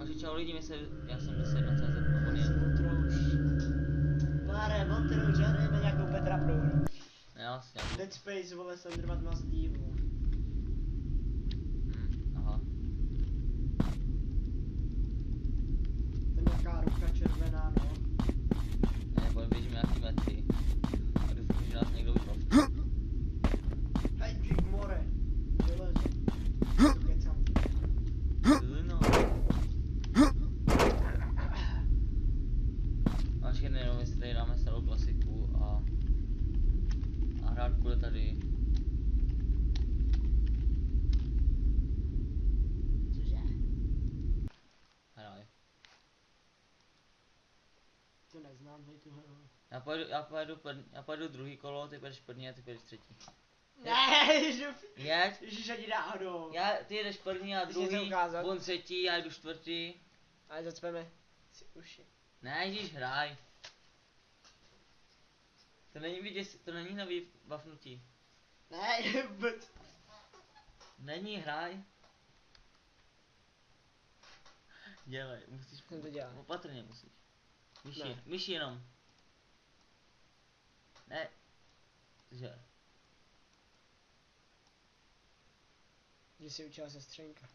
Takže čau lidi, já jsem 10 CZ a on je. Pare, Montreux, žádejme nějakou Petra prohru. Jasně. Dead Space, vole, Slenderman má dívu. Aha. Ten nějaká ruka červená, no. Ne, budeme běžíme nějaký metry. A doufám, že nás někdo vybaví. Hej, dík more. Železo. Kecám. No. Ačkej nejenom, jestli tady dáme starou klasiku a hrát bude tady. Cože? Hraj. To neznám, hej, tuhle hru. Já pojedu druhý kolo, ty pojedeš první a ty pojedeš třetí. Ne, Jeď. Ježíš, ani náhodou. Ty jedeš první a Chceš něco druhý, ukázat? on třetí, já jdu čtvrtý. Ale zacpeme si uši. Ne, ježíš, hraj. To není vidět, to není na bafnutí. Ne, vůbec. Není, hraj. Dělej, musíš. Jsem to dělal. Opatrně musíš. Ne. Myši jenom. Ne. Že. Že si učila sestřenka.